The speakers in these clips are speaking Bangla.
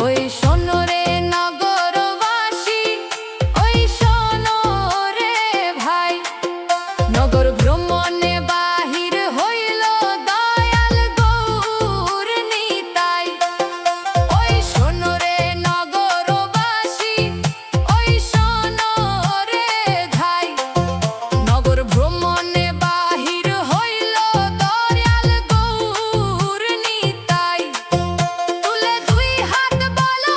ওই শোনো রে নগরবাসী, ওই শোনো রে ভাই, নগর ভ্রমণে বাহির হইল দয়াল গৌর নিতাই। ওই শোনো রে নগরবাসী, ওই শোনো রে ভাই, নগর ভ্রমণে বাহির হইল দয়াল গৌর নিতাই। তুলে দুই হাত বলো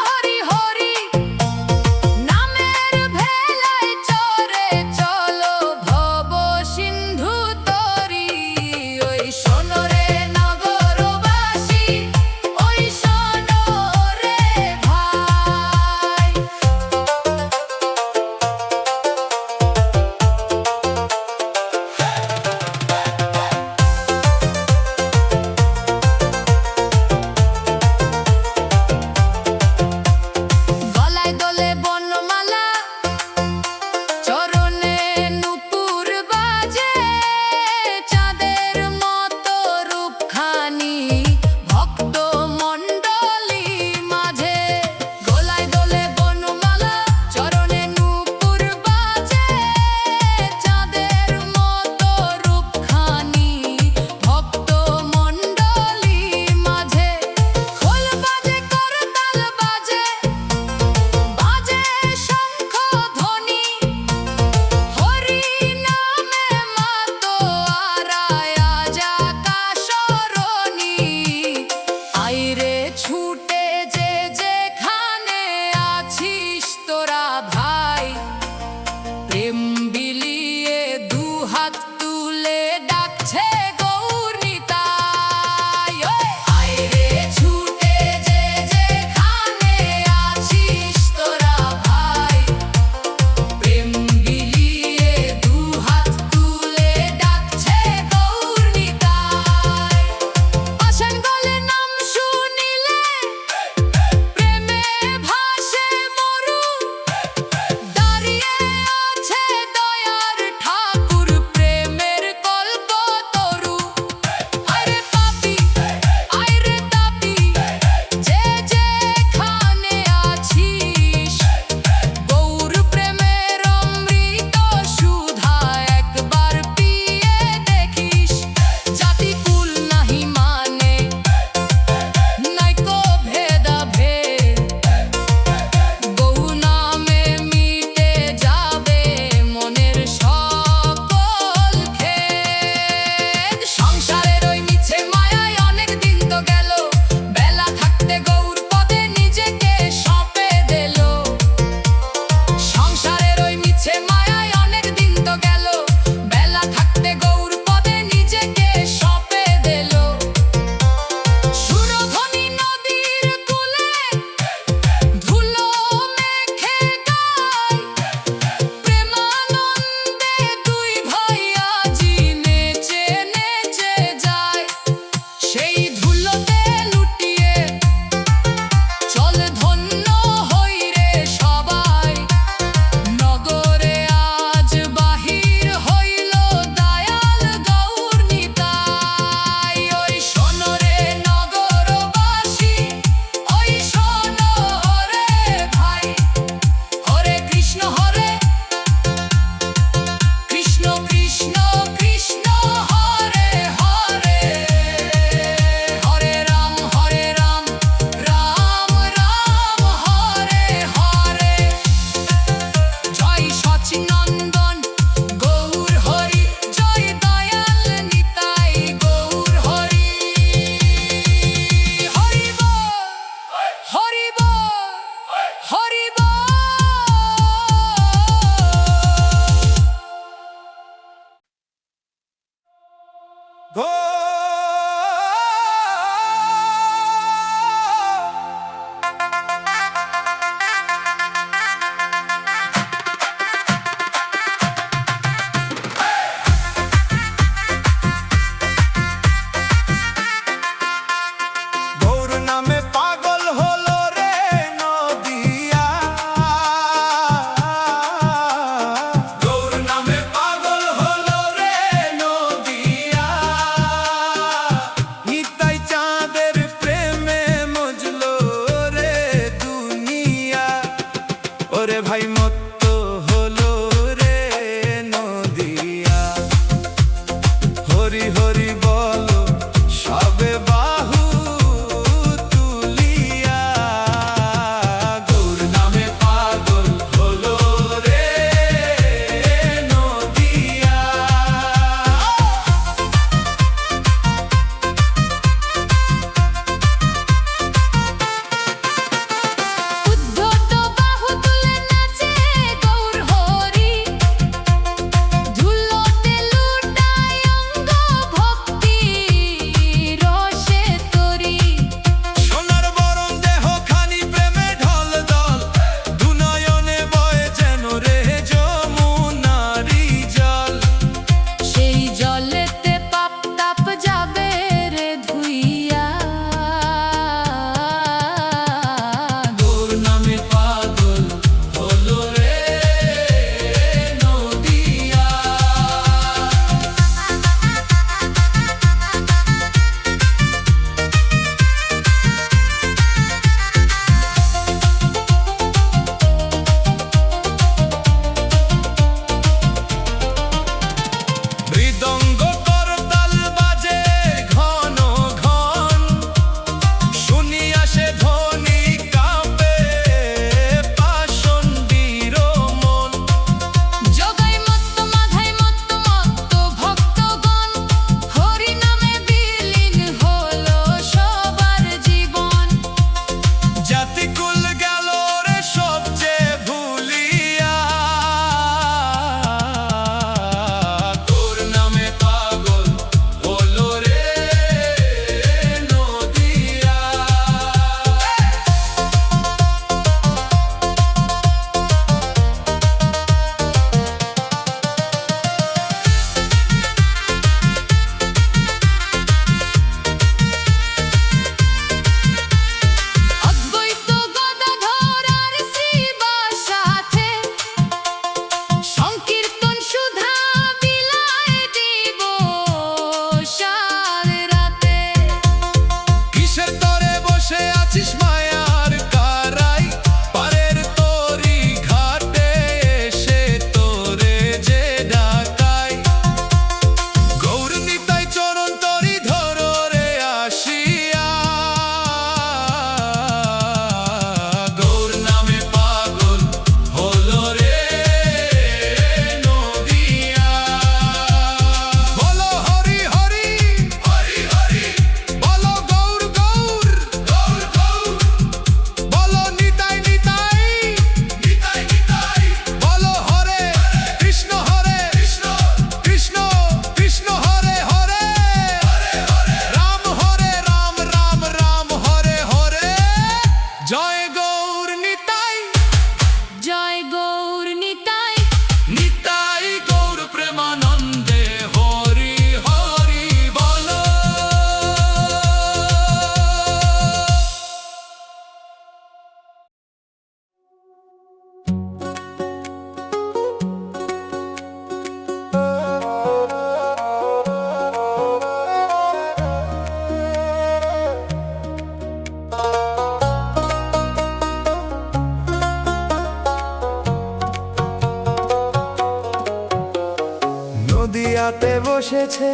মেতে বসেছে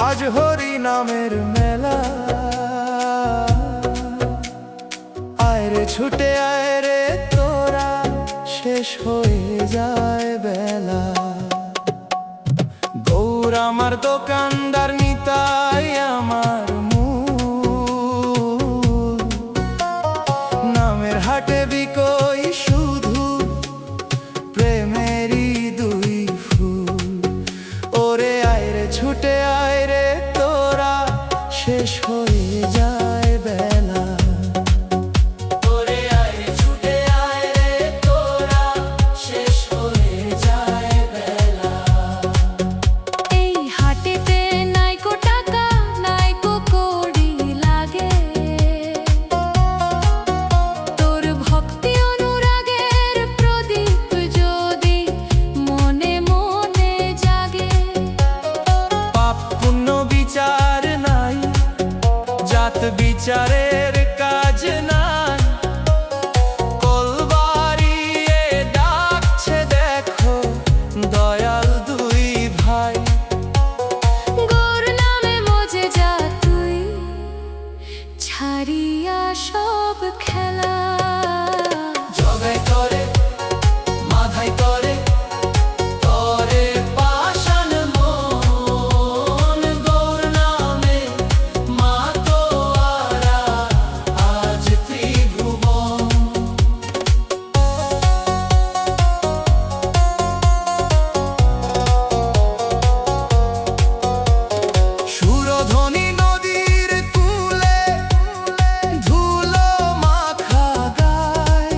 আজ হরি নামের মেলা। আয় রে ছুটে আয় রে তোরা, শেষ হয়ে যায় বেলা। গৌর আমার দোকানদার, নিতাই আমার মূল। নামের হাটে বিকই শুধু প্রেমেরই দুই ফুল। ওরে আয় রে ছুটে আয় রে তোরা, শেষ হয়ে যায় বেলা। ওরে আয় রে ছুটে আয় রে তোরা, শেষ হয়ে যায় বেলা। এই হাটেতে নাইকো টাকা নাইকো কড়ি লাগে, তোর ভক্তি অনুরাগের প্রদীপ যদি মনে মনে জাগে। পাপ পুণ্য বিচার নাই, জাত বিচারের কাজ নাই। কলবাড়িয়ে ডাকছে দেখো দয়াল দুই ভাই। গৌর নামে মজে যা তুই, ছাড়িয়া সব খেলা। জগাই তরে মাধাই তরে, তরে পাষাণ মন। গৌর নামে মাতোয়ারা আজ ত্রিভুবন। সুরধ্বনি নদীর কূলে, ধুলো মাখা গায়।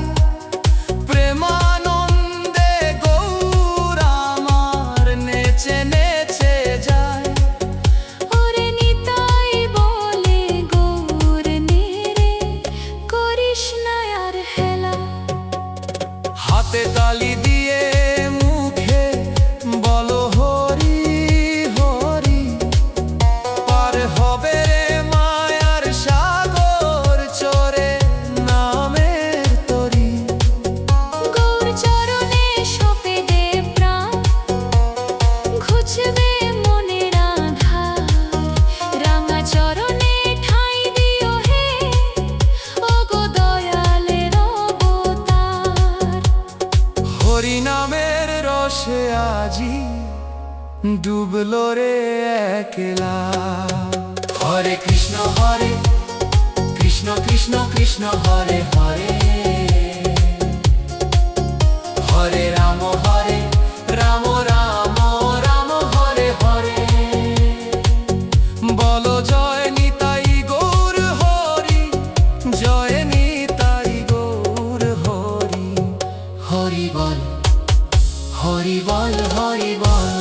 প্রেমানন্দে গৌর আমার নেচে নেচে যায়। ওরে নিতাই বলে গৌর নেরে, করিস না আর হেলা। হাতে তালি দিয়ে মুখে বলো হরি হরি। পার হবে রে মায়ার সাগর, চরে নামের তরি। গৌর চরণে সঁপে দে প্রাণ, ঘুচবে মনের আধার। রাঙা চরণে ঠাঁই দিও হে, ওগো দয়ালের অবতার। হরি নামের রসে আজি ডুবলো রে একলা। হরে কৃষ্ণ কৃষ্ণ কৃষ্ণ হরে হরে। হরে রাম রাম রাম হরে হরে। বলো জয় নিতাই গৌর হরি, জয় নিতাই গৌর হরি। হরি বল হরি বল হরি বল।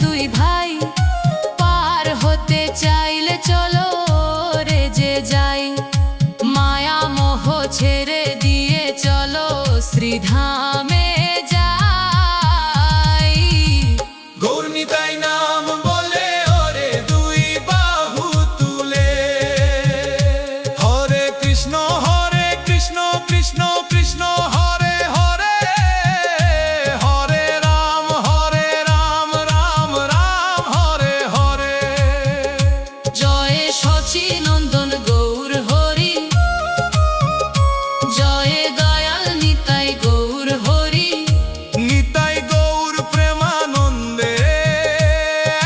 দুই ভাই, পার হতে চাইলে চলো রে যে যাই, মায়া মোহ ছেড়ে দিয়ে চলো শ্রীধামে যাই। গৌর নিতাই নাম বলে ওরে দুই বাহু তুলে, হরে কৃষ্ণ কৃষ্ণ কৃষ্ণ হরে হরে, হরে রাম রাম রাম হরে হরে। জয় সচিনন্দন গৌর হরি, জয় দয়াল নিতাই গৌর হরি। নিতাই গৌর প্রেমানন্দে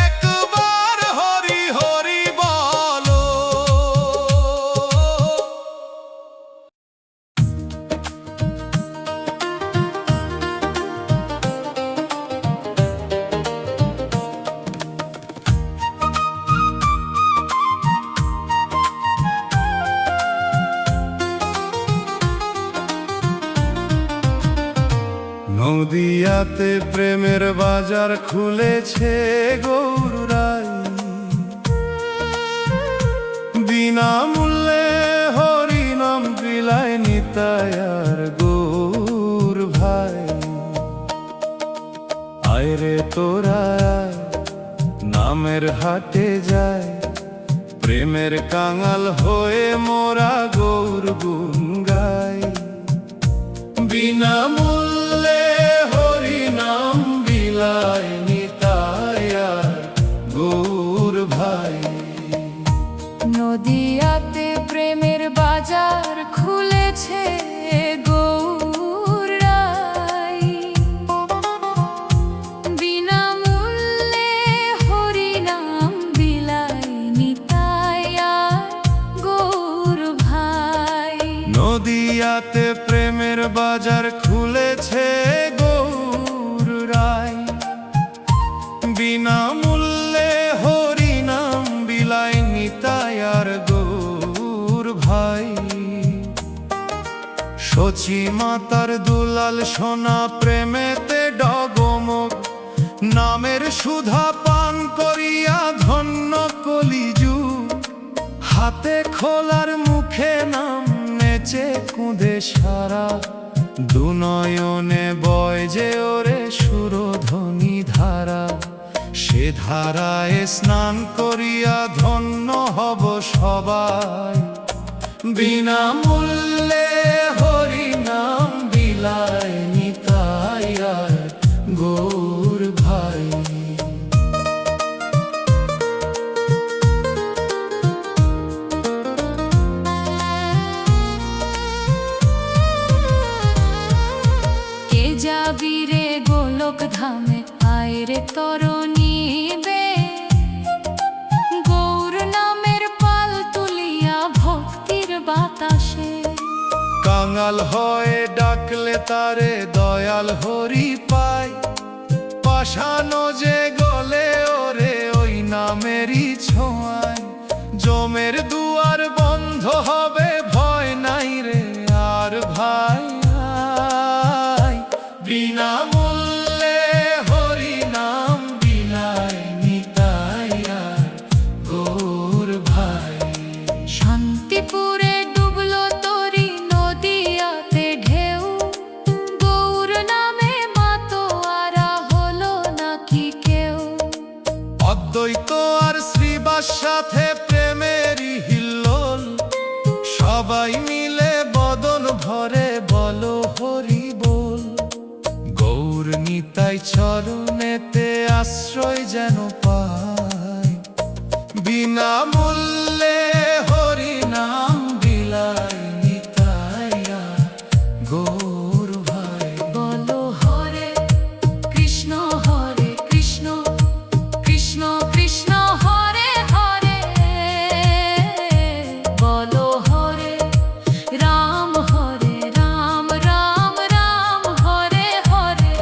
একবার হরি হরি বলো। নদিয়াতে প্রেমের বাজার খুলেছে গৌর রাই, বিনামূল্যে হরি নাম বিলায় নিতাই আর গৌর ভাই। আয় রে তোরা আয়, নামের হাটে যায়, প্রেমের কাঙাল হয়ে মোরা গৌর গুণ গাই। বিনামূল্যে হরি নাম বিলায় নিতাই আর গৌর ভাই। নদিয়াতে প্রেমের বাজার খুলেছে গৌর রাই, বিনামূল্যে হরি নাম বিলায় নিতাই আর গৌর ভাই। নদিয়াতে প্রেমের বাজার খুলেছে গৌর রাই, বিনামূল্যে হরি নাম বিলায় নিতাই আর গৌর ভাই। সচি মাতার দুলাল সোনা প্রেমেতে ডগমগ, নামের সুধা পান করিয়া ধন্য কলিযুগ। হাতে খোলার মুখে নাম নেচে কুঁদে সারা, দুনয়নে বয় যে ওরে সুরধ্বনি ধারা। সে ধারায় স্নান করিয়া ধন্য হব সবাই, বিনামূল্যে হরি নাম বিলায় নিতাই আর গৌর ভাই। কে যাবি রে গোলক ধামে, আয় রে তরণী বে, গৌর নামের পাল তুলিয়া ভক্তির বাতাসে। কাঙাল হয়ে ডাকলে তারে দয়াল হরি পায়, পাশানো যে গলে ওরে ওই নামেরই ছোঁয়ায়। জমের দুয়ার বন্ধ হবে ভয় নাই রে আর ভাই। বিনামূল্যে হরি নাম বিলায় নিতাই আর গৌর ভাই। শান্তিপুরে ডুবলো তরি নদিয়াতে ঢেউ, গৌর নামে মাতোয়ারা হলো নাকি কেউ। অদ্বৈত আর শ্রীবাস সাথে প্রেমেরই হিল্লোল, সবাই মিলে বদন ভরে বলো হরি বল। গৌর নিতাই চরণেতে আশ্রয় যেন পাই, বিনামূল্যে হরি নাম বিলায় নিতাই আর গৌর ভাই। বলো হরে কৃষ্ণ কৃষ্ণ কৃষ্ণ হরে হরে, বলো হরে রাম রাম রাম হরে হরে।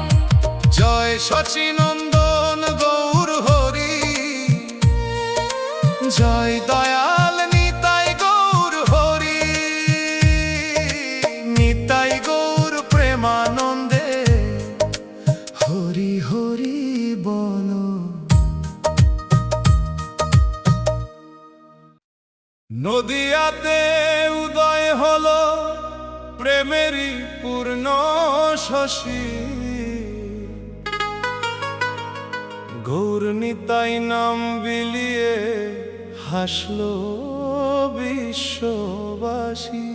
জয় সচিনন্দন গৌর হরি, জয় নদিয়াতে উদয় হলো প্রেমেরই পূর্ণ শশী, গৌরনিতাই নাম বিলিয়ে হাসলো বিশ্ববাসী।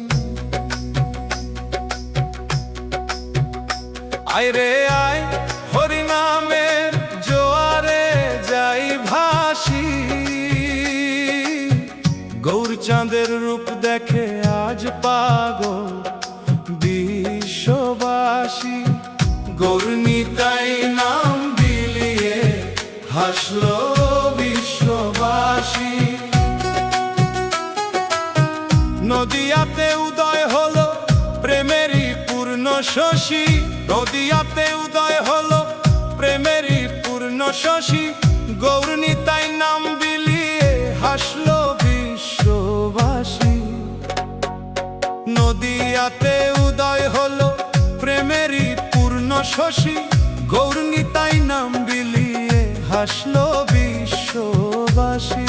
আয় রে আয় হরি নামের জোয়ারে যাই ভাসি, গৌরচাঁদের রূপ দেখে আজ পাগল বিশ্ববাসী। গৌরনিতাই নাম বিলিয়ে হাসলো বিশ্ববাসী। নদিয়াতে উদয় হলো প্রেমেরই পূর্ণ শশী, নদিয়াতে উদয় হলো প্রেমেরই পূর্ণ শশী, গৌরনিতাই নাম বিলিয়ে হাসলো বিশ্ববাসী। নদিয়াতে উদয় হলো প্রেমেরই পূর্ণ শশী, গৌরনিতাই নাম বিলিয়ে হাসলো বিশ্ববাসী।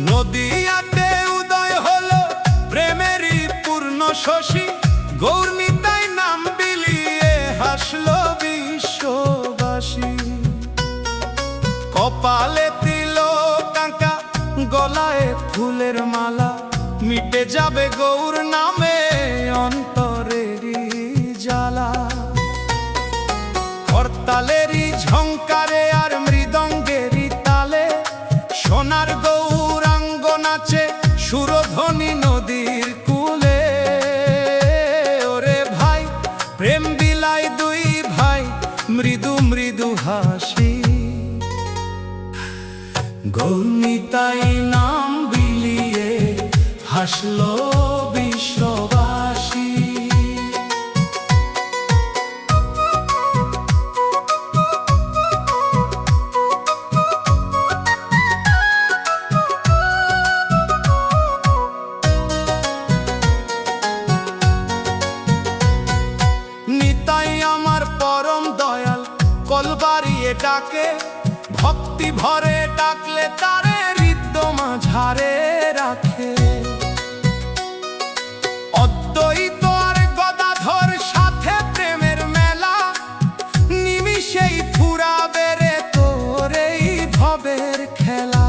নদিয়াতে উদয় হলো প্রেমেরই পূর্ণ শশী, গৌরনিতাই নাম বিলিয়ে হাসলো বিশ্ববাসী। কপালে তিলক আঁকা, গলায় ফুলের মালা, মিটে যাবে গৌর নামে অন্তরেরই জ্বালা। করতালেরই ঝংকারে আর মৃদঙ্গেরই তালে, সোনার গৌরাঙ্গ নাচে সুরধ্বনি নদীর কূলে। ওরে ভাই প্রেম বিলাই দুই ভাই, মৃদু মৃদু হাসি, গৌরনিতাই নাম বিলিয়ে হাসলো বিশ্ববাসী। নিতাই আমার পরম দয়াল, কলবাড়িয়ে ডাকে, ভক্তি ভরে ডাকলে তারে হৃদ্য মাঝারে রাখে। অদ্বৈত আর গদাধর সাথে প্রেমের মেলা, নিমিষেই ফুরাবে রে তোর এই ভবের খেলা।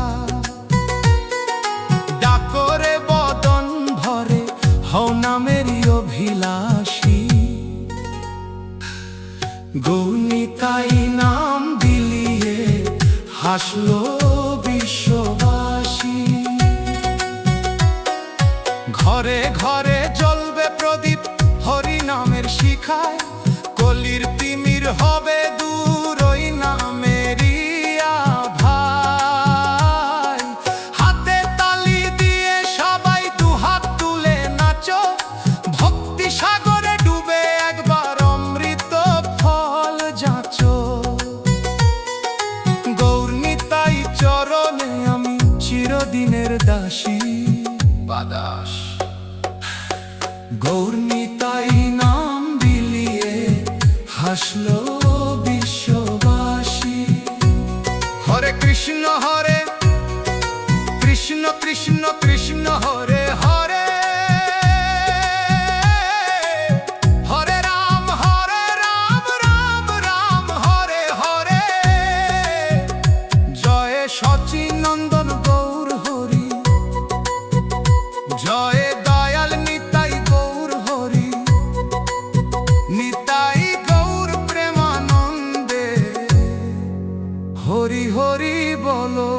ডাকরে বদন ভরে হও নামেরই অভিলাষী, গৌরনিতাই নাম বিলিয়ে হাসলো বিশ্ববাসী। ঘরে ঘরে জ্বলবে প্রদীপ হরি নামের শিখায়, কলির তিমির হবে দূর ওই নামেরই আভায়। হাতে তালি দিয়ে সবাই দুহাত তুলে নাচো, ভক্তি সাগরে ডুবে একবার অমৃত ফল যাচো। গৌরনিতাই চরণে আমি চিরদিনের দাসী বাদাস, গৌরনিতাই নাম বিলিয়ে হাসলো বিশ্ববাসী। হরে কৃষ্ণ কৃষ্ণ কৃষ্ণ হরে হরে, হরে রাম রাম রাম হরে হরে। জয় সচিনন্দন গৌর হরি, জয় দয়াল নিতাই গৌর হরি, নিতাই গৌর প্রেমানন্দে হরি হরি বলো।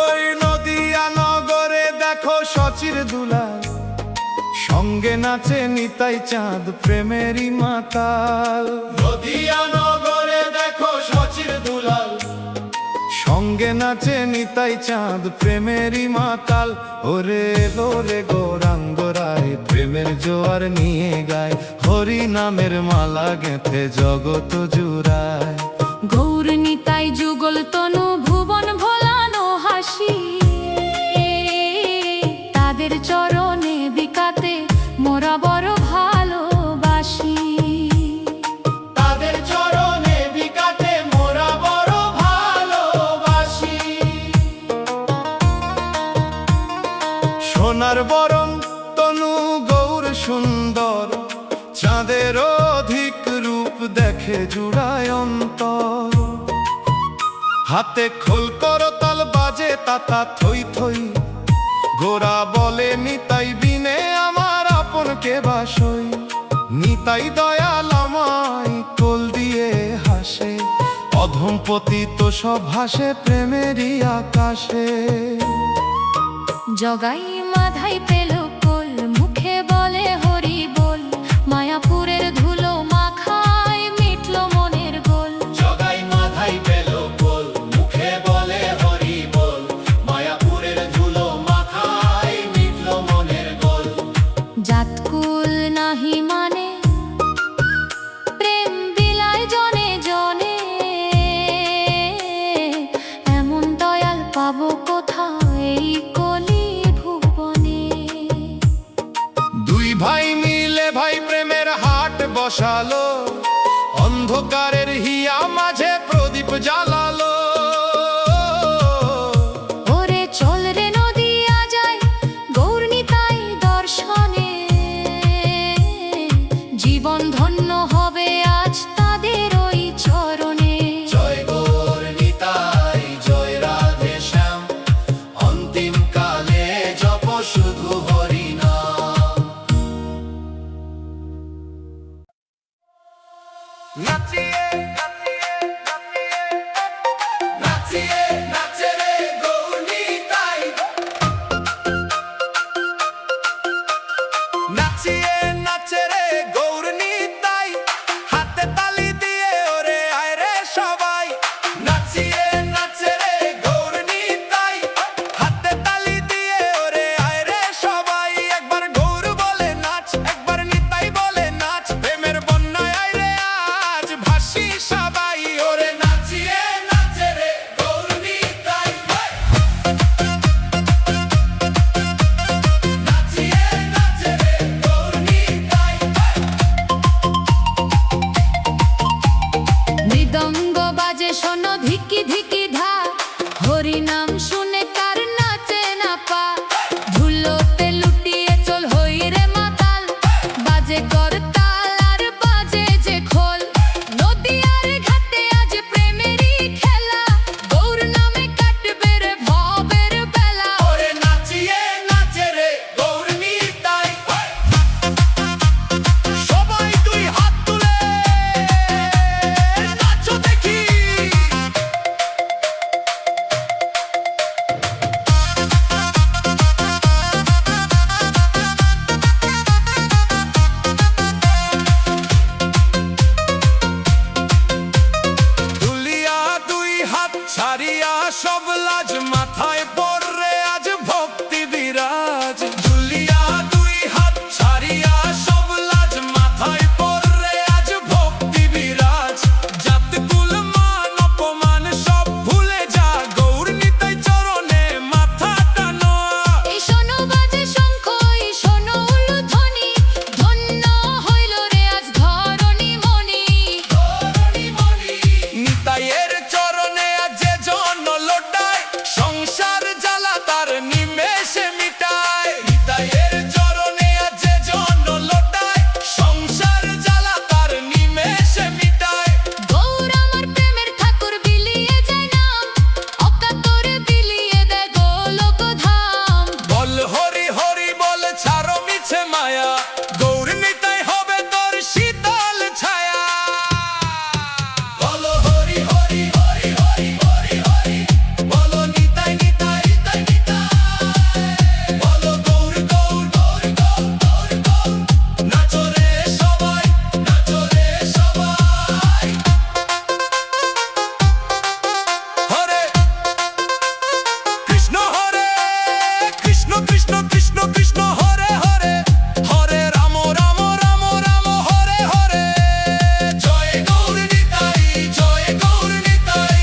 ওই নদিয়া নগরে দেখো শচির দুলাল, সঙ্গে নাচে নিতাই চাঁদ প্রেমেরই মাতাল। নদিয়া নগরে দেখো শচির দুলাল, সঙ্গে নাচে নিতাই চাঁদ প্রেমেরই মাতাল। ওরে এলো রে গৌরাঙ্গ রায়, প্রেমের জোয়ার নিয়ে গায়, হরি নামের মালা গেঁথে জগৎ জুড়ায়। গৌরনিতাই যুগল তনু ভুবন ভোলানো হাসি, তাদের চরণে বিকাতে মোরা বড় সোনার বরণ তনু গৌর সুন্দর, চাঁদের অধিক রূপ দেখে জুড়ায় অন্তর। হাতে খোল করতাল বাজে তাতা থই থই, গোরা বলে নিতাই বিনে আমার আপন কে বাসই। নিতাই দয়াল আমায় কোল দিয়ে হাসে, অধমপতি তো সব ভাসে প্রেমেরই আকাশে। জগাই মাধাই পেল কোল, মুখে বলে হরি বল, মায়াপুরের ধুলো মাখায় মিটল মনের গোল। জগাই মাথায় পেল কোল, মুখে বলে হরি বল, মায়াপুরের ধুলো মাথায় মিটল মনের গোল। জাতকুল নাহি মানে প্রেম বিলায় জনে জনে, এমন দয়াল পাবো কোথায় এই কলি ভুবনে। দুই ভাই মিলে ভাই প্রেমের হাট বসালো, অন্ধকারের হিয়া মাঝে প্রদীপ জ্বালালো। ওরে চল রে নদিয়া যায় গৌরনিতাই দর্শনে, জীবন ধন্য হবে আজ তাদের ওই চরণে। জয় গৌর নিতাই, জয় রাধে শ্যাম, অন্তিম কালে জপ শুধু হরি নাম। নাচিয়ে নাচিয়ে নাচে রে গৌর নিতাই, নাচিয়ে নাচে রে গৌর নিতাই, হাতে তালি দিয়ে ওরে আয় রে সবাই। নাচিয়ে নাচে রে গৌর নিতাই, হাতে তালি দিয়ে ওরে আয় রে সবাই। একবার গৌর বলে নাচ, একবার নিতাই বলে নাচ, প্রেমের বন্যায় আয় রে আজ ভাসি সবাই। ওরে নাচিয়ে নাচে রে গৌর নিতাই, নাচিয়ে নাচে রে গৌর নিতাই। মৃদঙ্গ বাজে শোনো ধিকি ধিকি ধা, হরি নাম শুনে কার নাচে না পা। ধুলোতে লুটিয়ে চল হই রে মাতাল, বাজে করতাল আর বাজে যে খোল। নদিয়ার ঘাটে আজ প্রেমেরই খেলা, গৌর নামে কাটবে রে ভবের বেলা। ওরে নাচিয়ে নাচে রে গৌর নিতাই, সবাই দুই হাত তুলে নাচো দেখি। তুলিয়া দুই হাত ছাড়িয়া সব লাজ, মাথায় পড়রে আজ ভক্তি বিরাজ। তুলিয়া দুই হাত ছাড়িয়া সব লাজ, মাথায় পড়রে আজ ভক্তি বিরাজ। জাত কুল মান অপমান সব ভুলে যা, গৌর নিতাই চরণে মাথাটা নোয়া। এই শোনো বাজে শঙ্খ, এই শোনো উলুধ্বনি, ধন্য হইল রে আজ ধরণী মণি। নিতাইয়ের চরণে আজ যে জন লোটায়, সংসার জ্বালা তার নিমেষে মিটায়। নিতাইয়ের চরণে আজ যে জন লোটায়, সংসার জ্বালা তার নিমেষে মিটায়। গৌর আমার প্রেমের ঠাকুর বিলিয়ে যায় নাম, অকাতরে বিলিয়ে দেয় গোলক ধাম। বল হরি হরি বল, ছাড়ো মিছে মায়া, গৌর নিতাই হবে তোর শীতল ছায়া। বলো হরি হরি হরি হরি হরি হরি, বলো নিতাই নিতাই নিতাই নিতাই, বলো গৌর গৌর গৌর গৌর গৌর গৌর। নাচো রে সবাই, নাচো রে সবাই। হরে কৃষ্ণ হরে কৃষ্ণ কৃষ্ণ কৃষ্ণ কৃষ্ণ হরে হরে, হরে রাম রাম রাম রাম হরে হরে। জয় গৌর নিতাই, জয় গৌর নিতাই।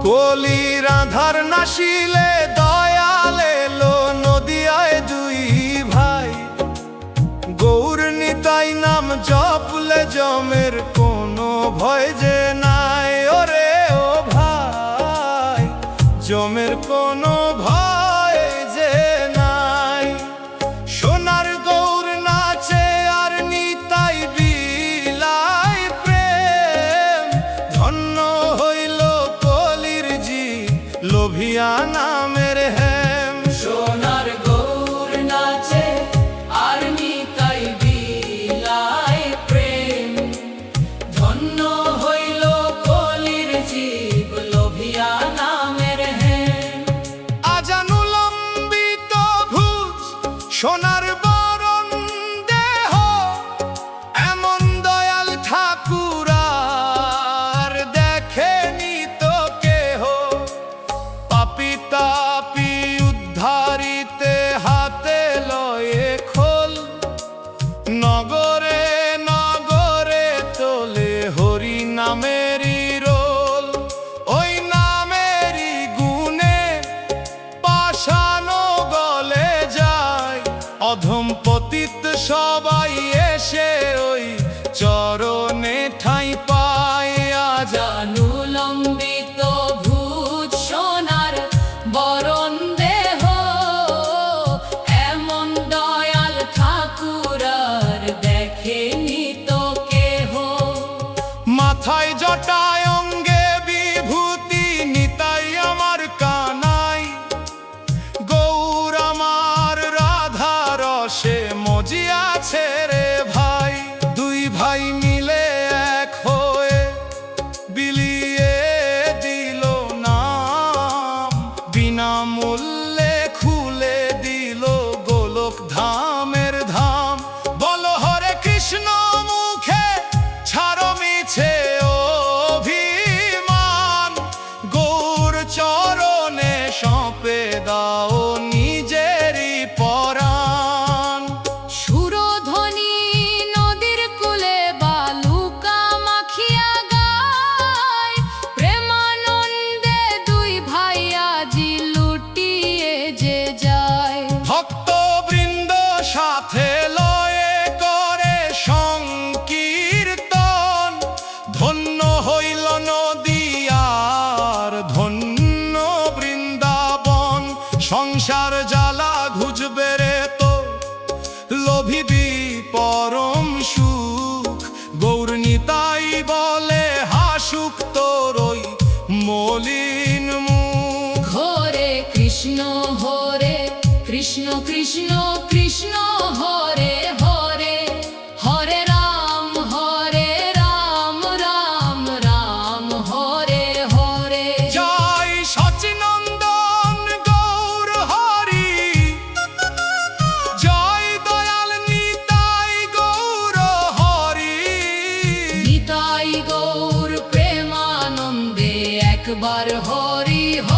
কলির আধার নাশিলে দয়াল এলো নদিয়ায় দুই ভাই। গৌর নিতাই নাম জপলে জমের কোনো ভয় যে নাই। ওরে ও ভাই, জমের কোনো ভয় যে নাই। সোনার গৌর নাচে আর নিতাই বিলাই প্রেম। ধন্য হইল কলির জি লোভিয়া নামের হেম। সোনার গৌর নাচে আর নিতাই বিলাই প্রেম। ধন্য হইল কলির জীব লোভিয়া নামের হেম। আজানুলম্বিত ভুজ সোনার বরণ দেহ, এমন দয়াল ঠাকুর আর দেখেনি তো কেহ। পাপি তাপি উদ্ধারিতে হাতে লয়ে খোল। নগরে নগরে তোলে হরি নামেরই রোল। ওই নামেরই গুণে পাষাণো গলে যায়। অধম পতিত সবাই এসে ওই চরণে ঠাঁই পায়। আজ জানুলম্বিত ভুজ সোনার বরণ দেহ, এমন দয়াল ঠাকুর আর দেখেনি তো কেহ। মাথায় জটায় অঙ্গে বিভূতি নিতাই আমার কানাই। গৌর আমার রাধা রসে মজিয়াছে রে ভাই। দুই ভাই মিলে এক হয়ে বিলিয়ে দিল নাম। বিনামূল্যে খুলে দিল গোলক ধামের ধাম। বলো হরে কৃষ্ণ মুখে ছাড়ো মিছে অভিমান। গৌর চরণে সঁপে দাও নিজেরই পরাণ। সুরধ্বনি নদীর কূলে বালুকা মাখিয়া গায়। প্রেমানন্দে দুই ভাই আজি লুটিয়ে যে যায়। ভক্তবৃন্দ সাথে লয়ে করে সংকীর্তন। ধন্য হইল নদিয়ার ধন্য বৃন্দাবন। সংসার জ্বালা ঘুচবে রে তো, লোভিবি পরম সুখ। গৌর নিতাই বলে হাসুক তোর ওই মলিন মুখ। হরে কৃষ্ণ হরে কৃষ্ণ কৃষ্ণ কৃষ্ণ হরে হরে। হরে রাম রাম রাম হরে হরে। জয় সচিনন্দন গৌর হরি। জয় দয়াল নিতাই গৌর হরি। নিতাই গৌর প্রেমানন্দে একবার হরি হরি।